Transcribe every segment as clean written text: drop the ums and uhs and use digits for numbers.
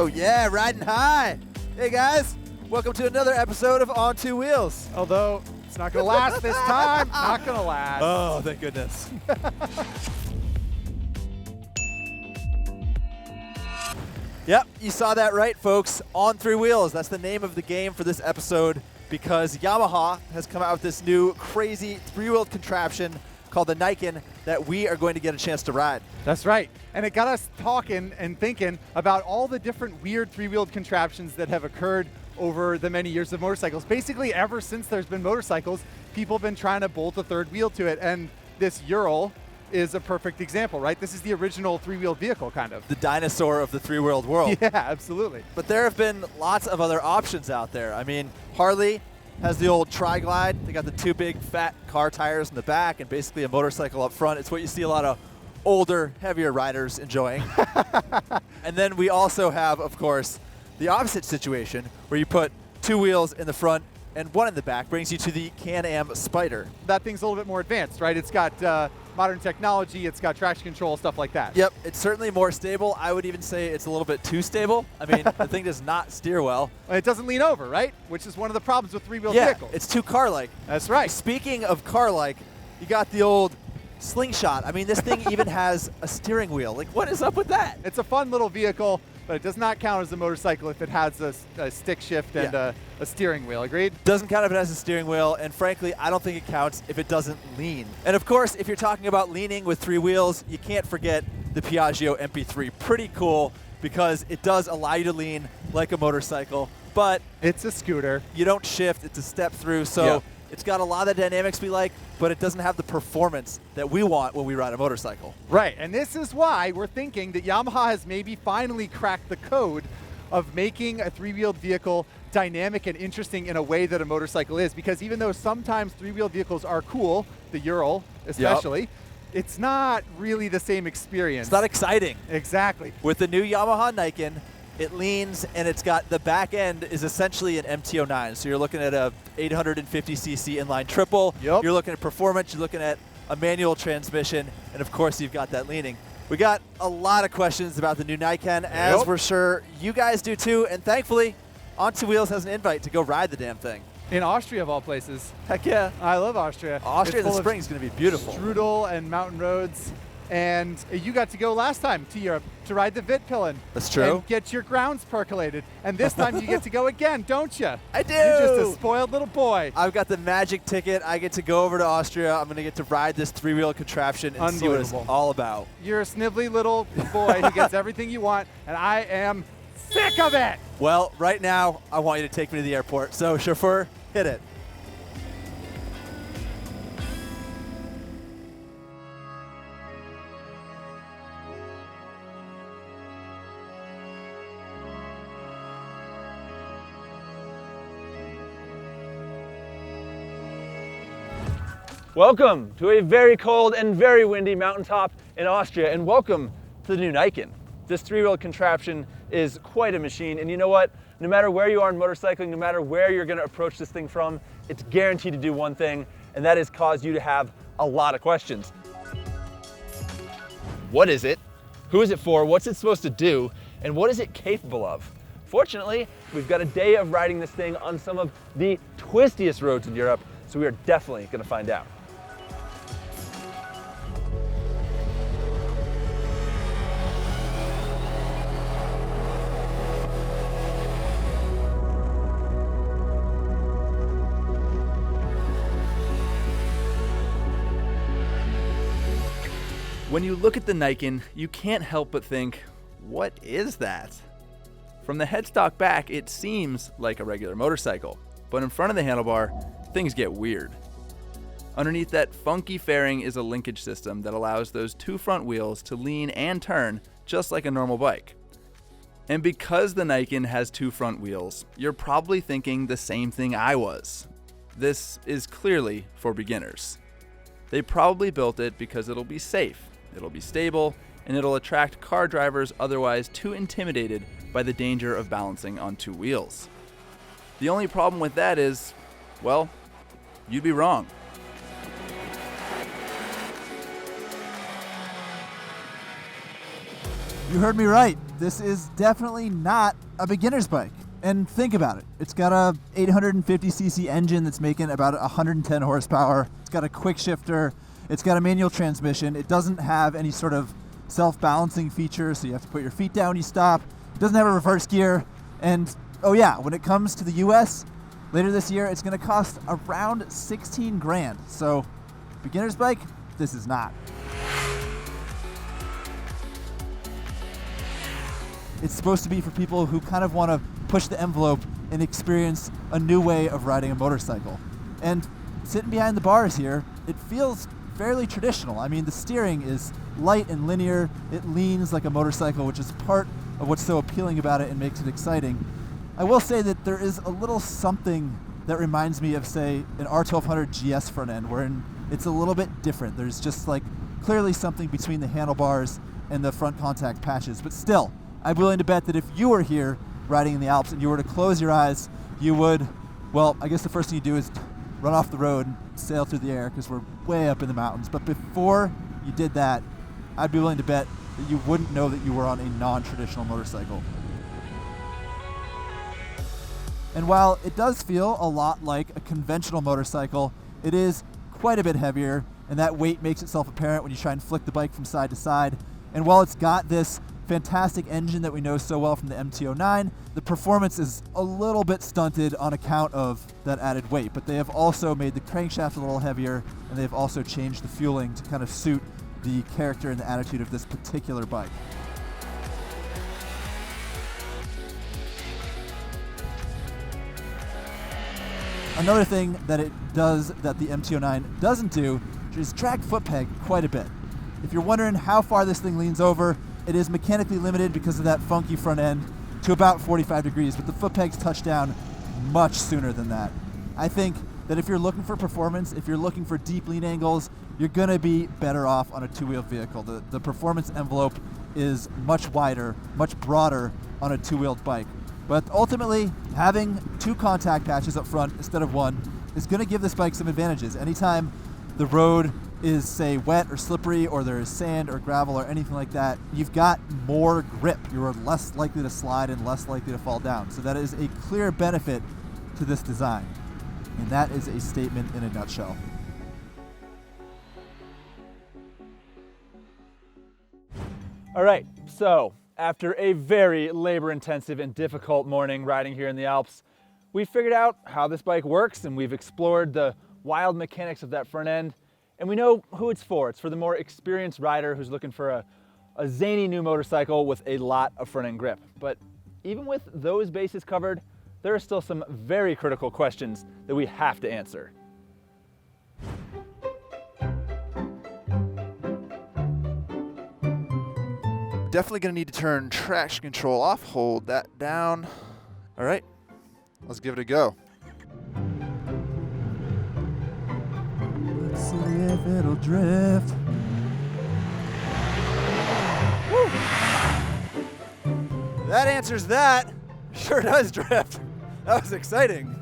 Oh yeah, riding high. Hey guys, welcome to another episode of On Two Wheels. Although it's not gonna last this time. Not gonna last. Oh, thank goodness. Yep, you saw that right, folks. On Three Wheels, that's the name of the game for this episode because Yamaha has come out with this new crazy three-wheeled contraption called the Niken that we are going to get a chance to ride. That's right. And it got us talking and thinking about all the different weird three-wheeled contraptions that have occurred over the many years of motorcycles. Basically, ever since there's been motorcycles, people have been trying to bolt a third wheel to it. And this Ural is a perfect example, right? This is the original three-wheeled vehicle, kind of. The dinosaur of the three-wheeled world. Yeah, absolutely. But there have been lots of other options out there. I mean, Harley has the old Tri-Glide. They got the two big fat car tires in the back and basically a motorcycle up front. It's what you see a lot of older, heavier riders enjoying. And then we also have, of course, the opposite situation where you put two wheels in the front and one in the back, brings you to the Can-Am Spider. That thing's a little bit more advanced, right? It's got modern technology, it's got traction control, stuff like that. Yep, it's certainly more stable. I would even say it's a little bit too stable. I mean, the thing does not steer well. And it doesn't lean over, right? Which is one of the problems with three-wheeled Yeah, vehicles. it's too car-like. That's right. Speaking of car-like, you got the old slingshot. I mean, this thing even has a steering wheel. Like, what is up with that? It's a fun little vehicle, but it does not count as a motorcycle if it has a stick shift and a steering wheel. Agreed? Doesn't count if it has a steering wheel, and frankly, I don't think it counts if it doesn't lean. And of course, if you're talking about leaning with three wheels, you can't forget the Piaggio MP3. Pretty cool because it does allow you to lean like a motorcycle, but it's a scooter. You don't shift, it's a step through, so it's got a lot of the dynamics we like, but it doesn't have the performance that we want when we ride a motorcycle. Right, and this is why we're thinking that Yamaha has maybe finally cracked the code of making a three-wheeled vehicle dynamic and interesting in a way that a motorcycle is, because even though sometimes three-wheeled vehicles are cool, the Ural especially, it's not really the same experience. It's not exciting. Exactly. With the new Yamaha Niken, it leans and it's got the back end is essentially an MT-09. So you're looking at a 850cc inline triple. Yep. You're looking at performance. You're looking at a manual transmission. And of course, you've got that leaning. We got a lot of questions about the new Niken, as we're sure you guys do too. And thankfully, On Two Wheels has an invite to go ride the damn thing. In Austria, of all places. Heck yeah. I love Austria. Austria in the spring is going to be beautiful. Strudel and mountain roads. And you got to go last time to Europe to ride the Wittpillen. That's true. And get your grounds percolated. And this time you get to go again, don't you? I do. You're just a spoiled little boy. I've got the magic ticket. I get to go over to Austria. I'm going to get to ride this three-wheel contraption and see what it's all about. You're a snivelly little boy who gets everything you want, and I am sick of it. Well, right now, I want you to take me to the airport. So, chauffeur, hit it. Welcome to a very cold and very windy mountaintop in Austria, and welcome to the new Niken. This three-wheeled contraption is quite a machine, and you know what? No matter where you are in motorcycling, no matter where you're going to approach this thing from, it's guaranteed to do one thing, and that is cause you to have a lot of questions. What is it? Who is it for? What's it supposed to do? And what is it capable of? Fortunately, we've got a day of riding this thing on some of the twistiest roads in Europe, so we are definitely going to find out. When you look at the Niken, you can't help but think, what is that? From the headstock back, it seems like a regular motorcycle, but in front of the handlebar, things get weird. Underneath that funky fairing is a linkage system that allows those two front wheels to lean and turn just like a normal bike. And because the Niken has two front wheels, you're probably thinking the same thing I was. This is clearly for beginners. They probably built it because it'll be safe, it'll be stable, and it'll attract car drivers otherwise too intimidated by the danger of balancing on two wheels. The only problem with that is, well, you'd be wrong. You heard me right. This is definitely not a beginner's bike. And think about it. It's got a 850cc engine that's making about 110 horsepower. It's got a quick shifter. It's got a manual transmission. It doesn't have any sort of self-balancing feature, so you have to put your feet down when you stop. It doesn't have a reverse gear. And oh yeah, when it comes to the US, later this year, it's gonna cost around 16 grand. So beginner's bike, this is not. It's supposed to be for people who kind of want to push the envelope and experience a new way of riding a motorcycle. And sitting behind the bars here, it feels fairly traditional. I mean, the steering is light and linear. It leans like a motorcycle, which is part of what's so appealing about it and makes it exciting. I will say that there is a little something that reminds me of, say, an R1200 GS front end, wherein it's a little bit different. There's just like clearly something between the handlebars and the front contact patches, but still, I'm willing to bet that if you were here riding in the Alps and you were to close your eyes, you would, well, I guess the first thing you do is run off the road and sail through the air because we're way up in the mountains. But before you did that, I'd be willing to bet that you wouldn't know that you were on a non-traditional motorcycle. And while it does feel a lot like a conventional motorcycle, it is quite a bit heavier, and that weight makes itself apparent when you try and flick the bike from side to side. And while it's got this fantastic engine that we know so well from the MT-09, the performance is a little bit stunted on account of that added weight, but they have also made the crankshaft a little heavier, and they've also changed the fueling to kind of suit the character and the attitude of this particular bike. Another thing that it does that the MT-09 doesn't do is drag foot peg quite a bit. If you're wondering how far this thing leans over, it is mechanically limited because of that funky front end to about 45 degrees, but the foot pegs touch down much sooner than that. I think that if you're looking for performance, if you're looking for deep lean angles, you're gonna be better off on a two-wheeled vehicle. The performance envelope is much wider, much broader on a two-wheeled bike. But ultimately, having two contact patches up front instead of one is gonna give this bike some advantages. Anytime the road is, say, wet or slippery, or there is sand or gravel or anything like that, you've got more grip. You're less likely to slide and less likely to fall down. So that is a clear benefit to this design. And that is a statement in a nutshell. All right, so after a very labor-intensive and difficult morning riding here in the Alps, we figured out how this bike works, and we've explored the wild mechanics of that front end. And we know who it's for. It's for the more experienced rider who's looking for a zany new motorcycle with a lot of front end grip. But even with those bases covered, there are still some very critical questions that we have to answer. Definitely gonna need to turn traction control off. Hold that down. All right, let's give it a go. Let's see if it'll drift. Woo. That answers that. Sure does drift. That was exciting.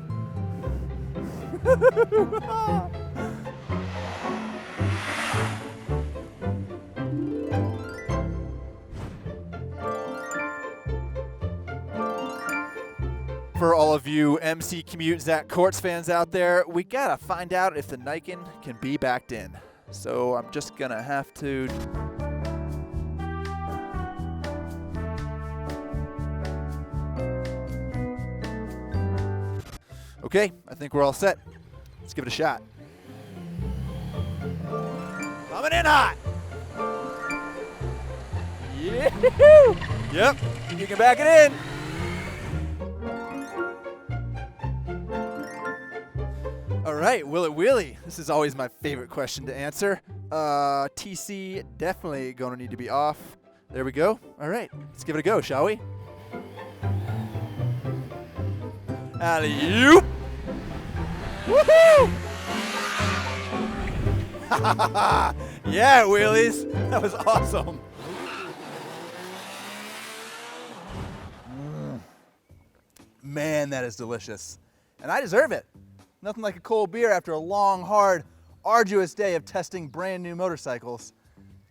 For all of you MC Commute Zach Courts fans out there, we gotta find out if the Niken can be backed in. So I'm just gonna have to... Okay, I think we're all set. Let's give it a shot. Coming in hot! Yeah! Yep, you can back it in. All right, will it wheelie? This is always my favorite question to answer. TC definitely going to need to be off. There we go. All right, let's give it a go, shall we? Alley-oop! Woohoo! Yeah, wheelies. That was awesome. Man, that is delicious. And I deserve it. Nothing like a cold beer after a long, hard, arduous day of testing brand new motorcycles.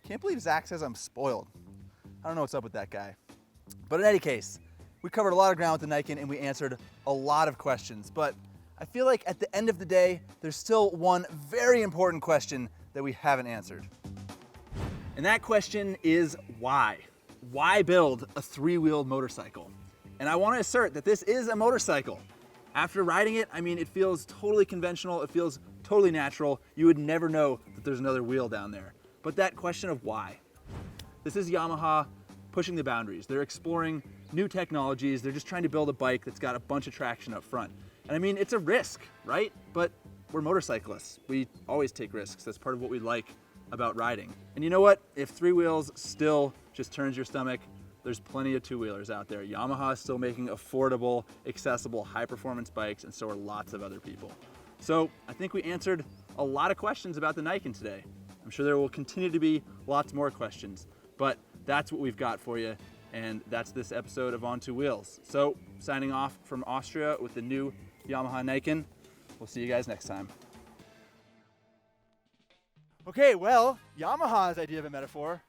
Can't believe Zach says I'm spoiled. I don't know what's up with that guy. But in any case, we covered a lot of ground with the Niken and we answered a lot of questions. But I feel like at the end of the day, there's still one very important question that we haven't answered. And that question is why? Why build a three-wheeled motorcycle? And I want to assert that this is a motorcycle. After riding it, I mean, it feels totally conventional. It feels totally natural. You would never know that there's another wheel down there. But that question of why? This is Yamaha pushing the boundaries. They're exploring new technologies. They're just trying to build a bike that's got a bunch of traction up front. And I mean, it's a risk, right? But we're motorcyclists. We always take risks. That's part of what we like about riding. And you know what? If three wheels still just turns your stomach, there's plenty of two-wheelers out there. Yamaha is still making affordable, accessible, high-performance bikes, and so are lots of other people. So I think we answered a lot of questions about the Niken today. I'm sure there will continue to be lots more questions, but that's what we've got for you, and that's this episode of On Two Wheels. So signing off from Austria with the new Yamaha Niken. We'll see you guys next time. Okay, well, Yamaha's idea of a metaphor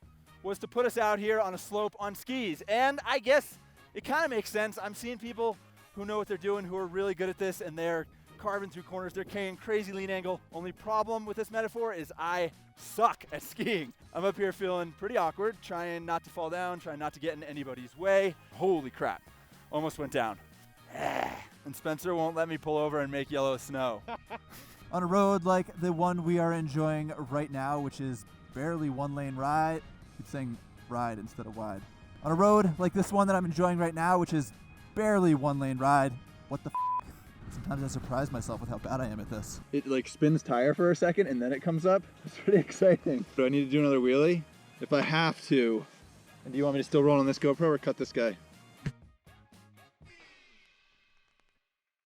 was to put us out here on a slope on skis. And I guess it kind of makes sense. I'm seeing people who know what they're doing, who are really good at this, and they're carving through corners. They're carrying crazy lean angle. Only problem with this metaphor is I suck at skiing. I'm up here feeling pretty awkward, trying not to fall down, trying not to get in anybody's way. Holy crap, almost went down. And Spencer won't let me pull over and make yellow snow. On a road like the one we are enjoying right now, which is barely one-lane ride. Keep saying ride instead of wide. On a road like this one that I'm enjoying right now, which is barely one-lane ride. What the f***? Sometimes I surprise myself with how bad I am at this. It like spins tire for a second and then it comes up. It's pretty exciting. Do I need to do another wheelie? If I have to. And do you want me to still roll on this GoPro or cut this guy?